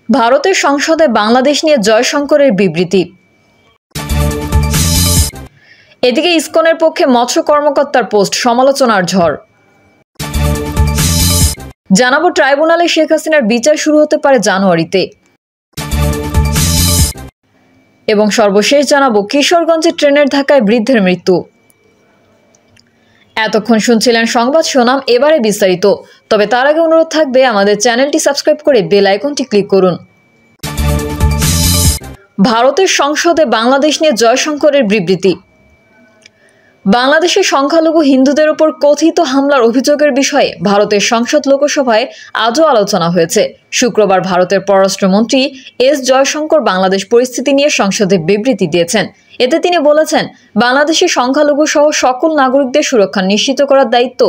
ভারতের সংসদে বাংলাদেশ নিয়ে জয়শঙ্করের বিবৃতি। এদিকে ইসকনের পক্ষে মৎস্য কর্মকর্তার পোস্ট, সমালোচনার ঝড়। জানাবো ট্রাইব্যুনালে শেখ হাসিনার বিচার শুরু হতে পারে জানুয়ারিতে। এবং সর্বশেষ জানাবো কিশোরগঞ্জে ট্রেনের ধাক্কায় বৃদ্ধের মৃত্যু। এতক্ষণ শুনছিলেন সংবাদ শিরোনাম, এবারে বিস্তারিত। তবে তার আগে অনুরোধ থাকবে আমাদের চ্যানেলটি সাবস্ক্রাইব করে বেল আইকনটি ক্লিক করুন। ভারতের সংসদে বাংলাদেশ নিয়ে জয়শঙ্করের বিবৃতি। বাংলাদেশের সংখ্যালঘু হিন্দুদের উপর কথিত হামলার অভিযোগের বিষয়ে ভারতের সংসদ লোকসভায় আজও আলোচনা হয়েছে। শুক্রবার ভারতের পররাষ্ট্রমন্ত্রী এস জয়শঙ্কর বাংলাদেশ পরিস্থিতি নিয়ে সংসদে বিবৃতি দিয়েছেন। এতে তিনি বলেছেন, বাংলাদেশের সংখ্যালঘু সহ সকল নাগরিকদের সুরক্ষা নিশ্চিত করার দায়িত্ব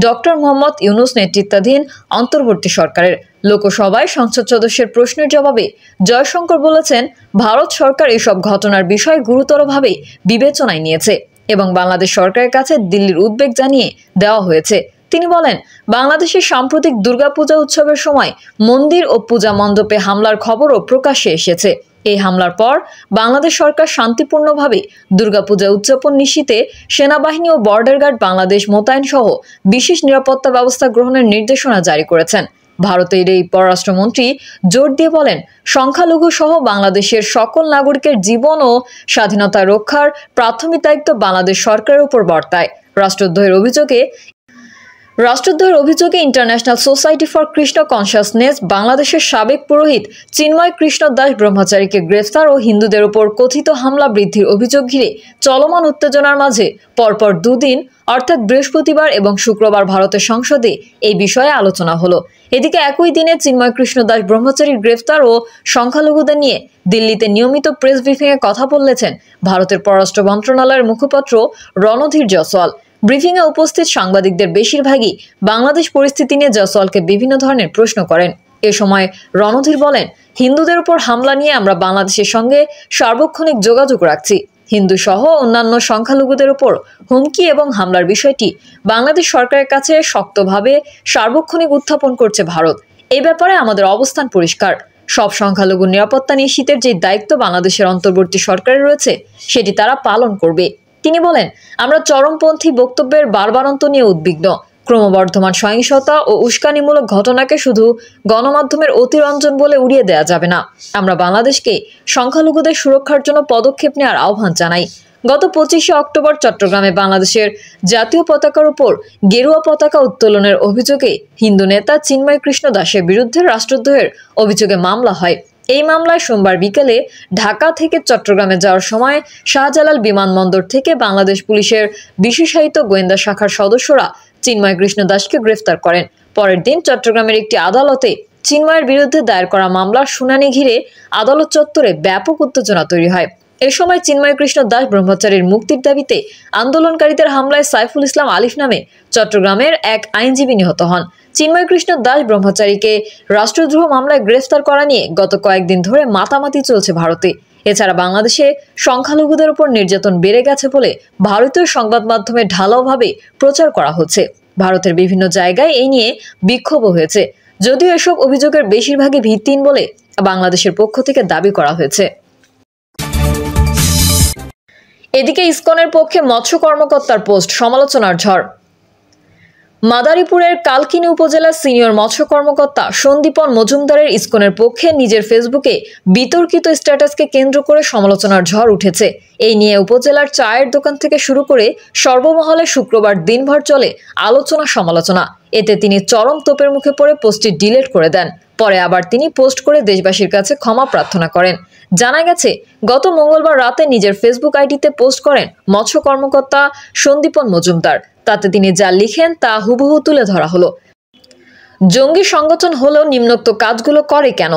ডক্টর মোহাম্মদ ইউনূস নেতৃত্বাধীন অন্তর্বর্তী সরকারের। লোকসভায় সংসদ সদস্যের প্রশ্নের জবাবে জয়শঙ্কর বলেছেন, ভারত সরকার এসব ঘটনার বিষয় গুরুতরভাবে বিবেচনায় নিয়েছে এবং বাংলাদেশ সরকারের কাছে দিল্লির উদ্বেগ জানিয়ে দেওয়া হয়েছে। তিনি বলেন, বাংলাদেশের সাম্প্রতিক দুর্গাপূজা উৎসবের সময় মন্দির ও পূজা মণ্ডপে হামলার খবরও প্রকাশ্যে এসেছে। এই হামলার পর বাংলাদেশ সরকার শান্তিপূর্ণভাবে দুর্গাপূজা উদযাপন নিশ্চিতে সেনাবাহিনী ও বর্ডার গার্ড বাংলাদেশ মোতায়েন সহ বিশেষ নিরাপত্তা ব্যবস্থা গ্রহণের নির্দেশনা জারি করেছেন। ভারতের এই পররাষ্ট্রমন্ত্রী জোর দিয়ে বলেন, সংখ্যালঘু সহ বাংলাদেশের সকল নাগরিকের জীবন ও স্বাধীনতা রক্ষার প্রাথমিক দায়িত্ব বাংলাদেশ সরকারের উপর বর্তায়। রাষ্ট্রদ্রোহের অভিযোগে international society for Krishna consciousness বাংলাদেশের সাবেক পুরোহিত চিন্ময় কৃষ্ণ দাস ব্রহ্মচারীকে গ্রেফতার ও হিন্দুদের উপর কথিত হামলা বৃদ্ধির অভিযোগ ঘিরে চলমান উত্তেজনার মাঝে পরপর দুদিন অর্থাৎ বৃহস্পতিবার এবং শুক্রবার ভারতের সংসদে এই বিষয়ে আলোচনা হলো। এদিকে একই দিনে চিন্ময় কৃষ্ণ দাস ব্রহ্মচারীর গ্রেফতার ও সংখ্যালঘুদের নিয়ে দিল্লিতে নিয়মিত প্রেস ব্রিফিংয়ে কথা বলেছেন ভারতের পররাষ্ট্র মন্ত্রণালয়ের মুখপাত্র রণধীর জয়সওয়াল। ব্রিফিংয়ে উপস্থিত সাংবাদিকদের বেশিরভাগই বাংলাদেশ পরিস্থিতি নিয়ে জয়সওয়ালকে বিভিন্ন ধরনের প্রশ্ন করেন। এ সময় রণধীর বলেন, হিন্দুদের উপর হামলা নিয়ে আমরা বাংলাদেশের সঙ্গে সার্বক্ষণিক যোগাযোগ রাখছি। হিন্দু সহ অন্যান্য সংখ্যালঘুদের উপর হুমকি এবং হামলার বিষয়টি বাংলাদেশ সরকারের কাছে শক্তভাবে সার্বক্ষণিক উত্থাপন করছে ভারত। এই ব্যাপারে আমাদের অবস্থান পরিষ্কার। সব সংখ্যালঘু নিরাপত্তা নিশ্চিতের যে দায়িত্ব বাংলাদেশের অন্তর্বর্তী সরকারের রয়েছে সেটি তারা পালন করবে। তিনি বলেন, আমরা চরমপন্থী বক্তব্যের বারবারন্ত নিয়ে উদ্বিগ্ন। ক্রমবর্ধমান সহিংসতা ও উস্কানিমূলক ঘটনাকে শুধু গণমাধ্যমের অতিরঞ্জন বলে উড়িয়ে দেওয়া যাবে না। আমরা বাংলাদেশকে সংখ্যালঘুদের সুরক্ষার জন্য পদক্ষেপ নেওয়ার আহ্বান জানাই। গত 25শে অক্টোবর চট্টগ্রামে বাংলাদেশের জাতীয় পতাকার উপর গেরুয়া পতাকা উত্তোলনের অভিযোগে হিন্দু নেতা চিন্ময় কৃষ্ণ দাসের বিরুদ্ধে রাষ্ট্রদ্রোহের অভিযোগে মামলা হয়। এই মামলায় সোমবার বিকেলে ঢাকা থেকে চট্টগ্রামে যাওয়ার সময় শাহজালাল বিমানবন্দর থেকে বাংলাদেশ পুলিশের বিশেষায়িত গোয়েন্দা শাখার সদস্যরা চিন্ময় কৃষ্ণ দাসকে গ্রেফতার করেন। পরের দিন চট্টগ্রামের একটি আদালতে চিন্ময়ের বিরুদ্ধে দায়ের করা মামলার শুনানি ঘিরে আদালত চত্বরে ব্যাপক উত্তেজনা তৈরি হয়। এ সময় চিন্ময় কৃষ্ণ দাস ব্রহ্মচারীর মুক্তির দাবিতে আন্দোলনকারীদের হামলায় সাইফুল ইসলাম আলিফ নামে চট্টগ্রামের এক আইনজীবী নিহত হন। চিন্ময় কৃষ্ণ দাস ব্রহ্মচারীকে রাষ্ট্রদ্রোহ মামলায় গ্রেফতার করা নিয়ে গত কয়েকদিন ধরে মাতামাতি চলছে ভারতে। এছাড়া বাংলাদেশে সংখ্যালঘুদের উপর নির্যাতন বেড়ে গেছে বলে ভারতীয় সংবাদ মাধ্যমে ঢালাওভাবে প্রচার করা হচ্ছে। ভারতের বিভিন্ন জায়গায় এই নিয়ে বিক্ষোভও হয়েছে, যদিও এসব অভিযোগের বেশিরভাগই ভিত্তিহীন বলে বাংলাদেশের পক্ষ থেকে দাবি করা হয়েছে। এদিকে ইসকনের পক্ষে মৎস্য কর্মকর্তার পোস্ট, সমালোচনার ঝড়। মাদারীপুরের কালকিনি উপজেলার সিনিয়র মৎস্য কর্মকর্তা সন্দীপন মজুমদারের ইসকনের পক্ষে নিজের ফেসবুকে বিতর্কিত স্ট্যাটাসকে কেন্দ্র করে সমালোচনার ঝড় উঠেছে। এই নিয়ে উপজেলার চায়ের দোকান থেকে শুরু করে সর্বমহলে শুক্রবার দিনভর চলে আলোচনা সমালোচনা। এতে তিনি চরম তোপের মুখে পড়ে পোস্টটি ডিলিট করে দেন। পরে আবার তিনি পোস্ট করে দেশবাসীর কাছে ক্ষমা প্রার্থনা করেন। জানা গেছে, গত মঙ্গলবার রাতে নিজের ফেসবুক আইডিতে পোস্ট করেন মৎস্য কর্মকর্তা সন্দীপন মজুমদার। তাতে তিনি যা লিখেন তা হুবহু তুলে ধরা হলো। জঙ্গি সংগঠন হলেও নিম্নোক্ত কাজগুলো করে কেন?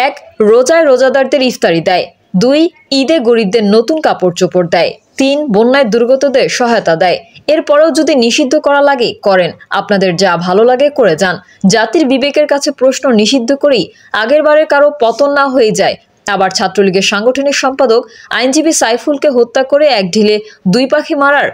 1. রোজায় রোজাদারদের ইফতারি দেয়। 2. ঈদে গরিবদের নতুন কাপড় চোপড় দেয়। 3. বন্যায় দুর্গতদের সহায়তা দেয়। এরপরেও যদি নিষিদ্ধ করা লাগে করেন, আপনাদের যা ভালো লাগে করে যান। জাতির বিবেকের কাছে প্রশ্ন নিষিদ্ধ করেই আগের বারে কারো পতন না হয়ে যায়। আবার ছাত্রলীগের সাংগঠনিক সম্পাদক আইনজীবী সাইফুলকে হত্যা করে এক ঢিলে দুই পাখি মারার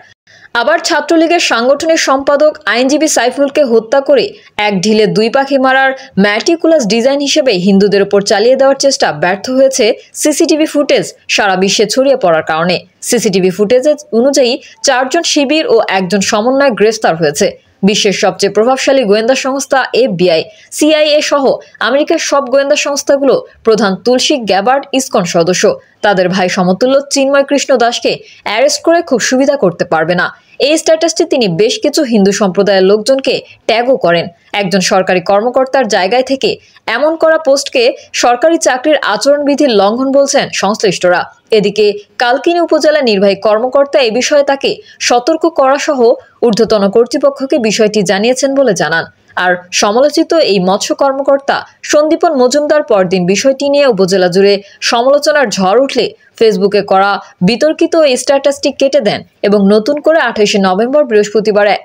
আবার ছাত্রলীগের সাংগঠনিক সম্পাদক আইনজীবী সাইফুলকে হত্যা করে এক ঢিলে দুই পাখি মারার ম্যাটিকুলাস ডিজাইন হিসেবে হিন্দুদের উপর চালিয়ে দেওয়ার চেষ্টা ব্যর্থ হয়েছে সিসিটিভি ফুটেজ সারা বিশ্বে ছড়িয়ে পড়ার কারণে। সিসিটিভি ফুটেজ অনুযায়ী 4 জন শিবির ও একজন সমন্বয়ক গ্রেফতার হয়েছে। বিশ্বের সবচেয়ে প্রভাবশালী গোয়েন্দা সংস্থা FBI, CIA সহ আমেরিকার সব গোয়েন্দা সংস্থাগুলো প্রধান তুলসী গ্যাবার্ড ইসকন সদস্য তাদের ভাই সমতুল্য চিন্ময় কৃষ্ণ দাসকে অ্যারেস্ট করে খুব সুবিধা করতে পারবে না। এই স্ট্যাটাসটি তিনি বেশ কিছু হিন্দু সম্প্রদায়ের লোকজনকে ট্যাগও করেন। একজন সরকারি কর্মকর্তার জায়গায় থেকে এমন করা পোস্টকে সরকারি চাকরির আচরণবিধির লঙ্ঘন বলছেন সংশ্লিষ্টরা। এদিকে কালকিনি উপজেলা নির্বাহী কর্মকর্তা এ বিষয়ে তাকে সতর্ক করা সহ ঊর্ধ্বতন কর্তৃপক্ষকে বিষয়টি জানিয়েছেন বলে জানান। আর সমালোচিত এই মৎস্য কর্মকর্তা সন্দীপন মজুমদার পরদিন বিষয়টি নিয়ে উপজেলা জুড়ে সমালোচনার ঝড় উঠলে ফেসবুকে করা বিতর্কিত এই স্ট্যাটাসটি কেটে দেন এবং নতুন করে 28 নভেম্বর বৃহস্পতিবার এক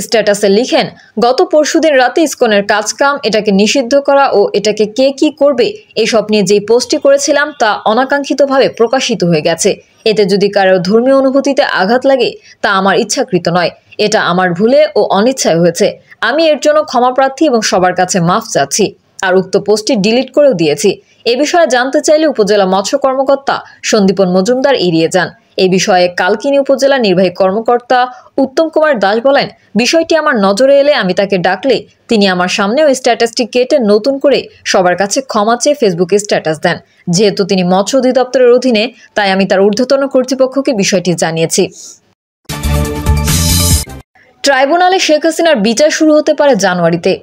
স্ট্যাটাসে লিখেন গত পরশুদিন রাতে ইসকনের কাজকাম, এটাকে নিষিদ্ধ করা ও এটাকে কে কি করবে এসব নিয়ে যেই পোস্টটি করেছিলাম তা অনাকাঙ্ক্ষিতভাবে প্রকাশিত হয়ে গেছে। এতে যদি কারোর ধর্মীয় অনুভূতিতে আঘাত লাগে তা আমার ইচ্ছাকৃত নয়, এটা আমার ভুলে ও অনিচ্ছায় হয়েছে। আমি এর জন্য ক্ষমাপ্রার্থী এবং সবার কাছে মাফ চাচ্ছি। আর উক্ত পোস্টটি ডিলিট করেও দিয়েছি। এ বিষয়ে জানতে চাইলে উপজেলা মৎস্য কর্মকর্তা সন্দীপন মজুমদার এড়িয়ে যান। এই বিষয়ে কালকিনি উপজেলা নির্বাহী কর্মকর্তা উত্তম কুমার দাস বলেন, বিষয়টি আমার নজরে এলে আমি তাকে ডাকলে তিনি আমার সামনেও স্ট্যাটাসটি কেটে নতুন করে সবার কাছে ক্ষমা চেয়ে ফেসবুকে স্ট্যাটাস দেন। যেহেতু তিনি মৎস্য অধিদপ্তরের অধীনে, তাই আমি তার ঊর্ধ্বতন কর্তৃপক্ষকে বিষয়টি জানিয়েছি। ট্রাইব্যুনালে শেখ হাসিনার বিচার শুরু হতে পারে জানুয়ারিতে।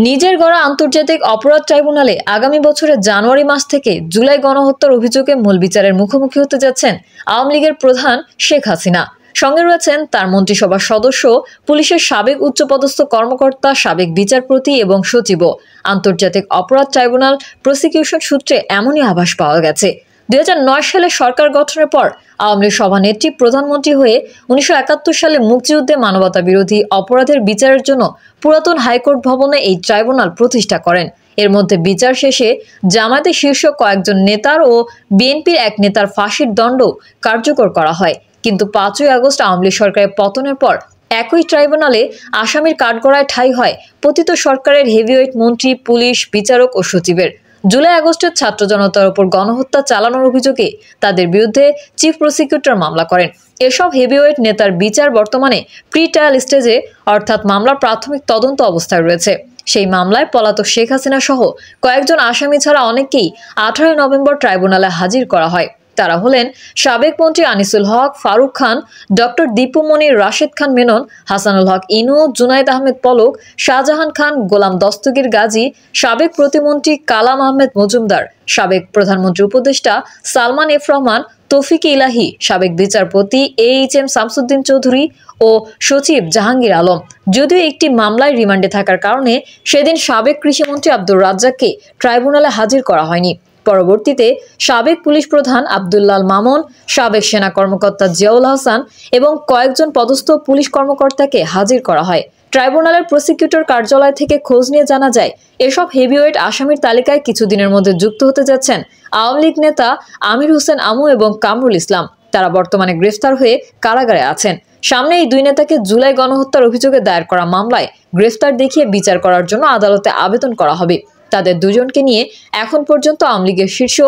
নিজের গড়া আন্তর্জাতিক অপরাধ ট্রাইব্যুনালে আগামী বছরের জানুয়ারি মাস থেকে জুলাই গণহত্যার অভিযোগে মূল বিচারের মুখোমুখি হতে যাচ্ছেন আওয়ামী লীগের প্রধান শেখ হাসিনা। সঙ্গে রয়েছেন তার মন্ত্রিসভার সদস্য, পুলিশের সাবেক উচ্চপদস্থ কর্মকর্তা, সাবেক বিচারপতি এবং সচিবও। আন্তর্জাতিক অপরাধ ট্রাইব্যুনাল প্রসিকিউশন সূত্রে এমনই আভাস পাওয়া গেছে। 2009 সালে সরকার গঠনের পর আওয়ামী লীগ সভানেত্রী প্রধানমন্ত্রী হয়ে 1971 সালে মুক্তিযুদ্ধে মানবতা বিরোধী অপরাধের বিচারের জন্য পুরাতন হাইকোর্ট ভবনে এই ট্রাইব্যুনাল প্রতিষ্ঠা করেন। এর মধ্যে বিচার শেষে জামায়াতের শীর্ষ কয়েকজন নেতার ও বিএনপির এক নেতার ফাঁসির দণ্ড কার্যকর করা হয়। কিন্তু 5ই আগস্ট আওয়ামী লীগ সরকারের পতনের পর একই ট্রাইব্যুনালে আসামির কাঠগড়ায় ঠাঁই হয় পতিত সরকারের হেভিওয়েট মন্ত্রী, পুলিশ, বিচারক ও সচিবের। জুলাই আগস্টের ছাত্র জনতার উপর গণহত্যা চালানোর অভিযোগে তাদের বিরুদ্ধে চিফ প্রসিকিউটর মামলা করেন। এসব হেভিওয়েট নেতার বিচার বর্তমানে প্রি ট্রায়াল স্টেজে, অর্থাৎ মামলার প্রাথমিক তদন্ত অবস্থায় রয়েছে। সেই মামলায় পলাতক শেখ হাসিনা সহ কয়েকজন আসামি ছাড়া অনেককেই 18 নভেম্বর ট্রাইব্যুনালে হাজির করা হয়। তারা হলেন সাবেক মন্ত্রী আনিসুল হক, ফারুক খান, ডক্টর দীপু মনির, রাশেদ খান মেনন, হাসানুল হক ইনু, জুনাইদ আহমেদ পলক, শাহজাহান খান, গোলাম দস্তগীর গাজী, সাবেক প্রতিমন্ত্রী কালাম আহমেদ মজুমদার, সাবেক প্রধানমন্ত্রী উপদেষ্টা সালমান এফ রহমান, তৌফিক ইলাহি, সাবেক বিচারপতি AHM শামসুদ্দিন চৌধুরী ও সচিব জাহাঙ্গীর আলম। যদিও একটি মামলায় রিমান্ডে থাকার কারণে সেদিন সাবেক কৃষিমন্ত্রী আব্দুর রাজ্জাককে ট্রাইব্যুনালে হাজির করা হয়নি। পরবর্তীতে সাবেক পুলিশ প্রধান আব্দুল্লাল মামুন, সাবেক সেনা কর্মকর্তা জিয়াউল হাসান এবং কয়েকজন পদস্থ পুলিশ কর্মকর্তাকে হাজির করা হয়। ট্রাইব্যুনালের প্রসিকিউটর কার্যালয় থেকে খোঁজ নিয়ে জানা যায়, এসব হেভিওয়েট আসামির তালিকায় কিছুদিনের মধ্যে যুক্ত হতে যাচ্ছেন আওয়ামী লীগ নেতা আমির হোসেন আমু এবং কামরুল ইসলাম। তারা বর্তমানে গ্রেফতার হয়ে কারাগারে আছেন। সামনে এই দুই নেতাকে জুলাই গণহত্যার অভিযোগে দায়ের করা মামলায় গ্রেফতার দেখিয়ে বিচার করার জন্য আদালতে আবেদন করা হবে। তাদের দুজনকে নিয়ে এখন পর্যন্ত আওয়ামী লীগের শীর্ষ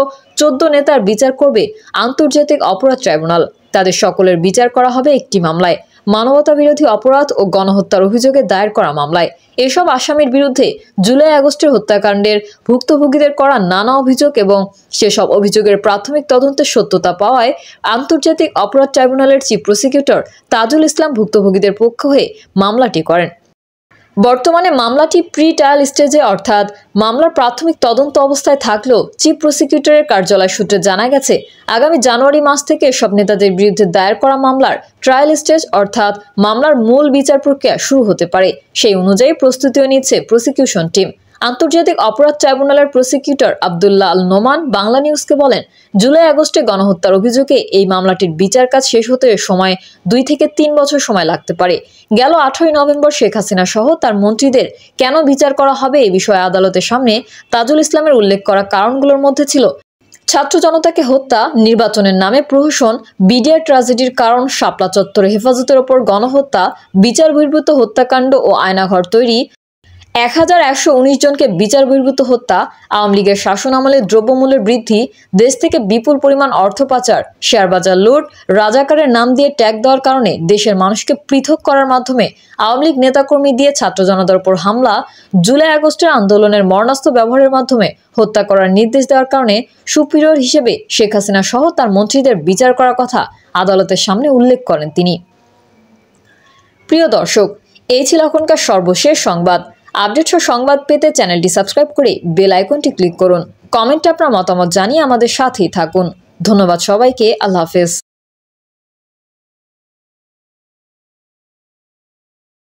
14 নেতার বিচার করবে আন্তর্জাতিক অপরাধ ট্রাইব্যুনাল। তাদের সকলের বিচার করা হবে একটি মামলায়, মানবতা বিরোধী অপরাধ ও গণহত্যার অভিযোগে দায়ের করা মামলায়। এসব আসামির বিরুদ্ধে জুলাই আগস্টের হত্যাকাণ্ডের ভুক্তভোগীদের করা নানা অভিযোগ এবং সেসব অভিযোগের প্রাথমিক তদন্তের সত্যতা পাওয়ায় আন্তর্জাতিক অপরাধ ট্রাইব্যুনালের চিফ প্রসিকিউটর তাজুল ইসলাম ভুক্তভোগীদের পক্ষ হয়ে মামলাটি করেন। বর্তমানে মামলাটি প্রি ট্রায়াল স্টেজে, অর্থাৎ মামলার প্রাথমিক তদন্ত অবস্থায় থাকলেও চিফ প্রসিকিউটরের কার্যালয় সূত্রে জানা গেছে আগামী জানুয়ারি মাস থেকে এসব নেতাদের বিরুদ্ধে দায়ের করা মামলার ট্রায়াল স্টেজ, অর্থাৎ মামলার মূল বিচার প্রক্রিয়া শুরু হতে পারে। সেই অনুযায়ী প্রস্তুতিও নিচ্ছে প্রসিকিউশন টিম। আন্তর্জাতিক অপরাধ ট্রাইব্যুনালের প্রসিকিউটর আব্দুল্লাহ আল নোমান বাংলা নিউজকে বলেন, জুলাই আগস্টে গণহত্যার অভিযোগে এই মামলাটির বিচার কাজ শেষ হতে সময় 2 থেকে 3 বছর সময় লাগতে পারে। গেল 18 নভেম্বর শেখ হাসিনা সহ তার মন্ত্রীদের কেন বিচার করা হবে এ বিষয়ে আদালতের সামনে তাজুল ইসলামের উল্লেখ করা কারণগুলোর মধ্যে ছিল ছাত্র জনতাকে হত্যা, নির্বাচনের নামে প্রহসন, বিডিআর ট্র্যাজেডির কারণ শাপলা চত্বরে হেফাজতের ওপর গণহত্যা, বিচার বহির্ভূত হত্যাকাণ্ড ও আয়নাঘর তৈরি, 1119 জনকে বিচার বহির্ভূত হত্যা, আওয়ামী লীগের শাসন আমলে দ্রব্যমূল্যের বৃদ্ধি, দেশ থেকে বিপুল পরিমাণ অর্থ পাচার, শেয়ারবাজার লুট, রাজাকারের নাম দিয়ে ট্যাগ দেওয়ার কারণে দেশের মানুষকে পৃথক করার মাধ্যমে আওয়ামী লীগ নেতাকর্মী দিয়ে ছাত্র জনতার উপর হামলা, জুলাই আগস্টের আন্দোলনের মরণাস্ত্র ব্যবহারের মাধ্যমে হত্যা করার নির্দেশ দেওয়ার কারণে সুপিরিয়র হিসেবে শেখ হাসিনা সহ তার মন্ত্রীদের বিচার করার কথা আদালতের সামনে উল্লেখ করেন তিনি। প্রিয় দর্শক, এই ছিল এখনকার সর্বশেষ সংবাদ। আপডেট সহ সংবাদ পেতে চ্যানেলটি সাবস্ক্রাইব করে বেল আইকনটি ক্লিক করুন। কমেন্টে আপনার মতামত জানিয়ে আমাদের সাথেই থাকুন। ধন্যবাদ সবাইকে। আল্লাহ হাফেজ।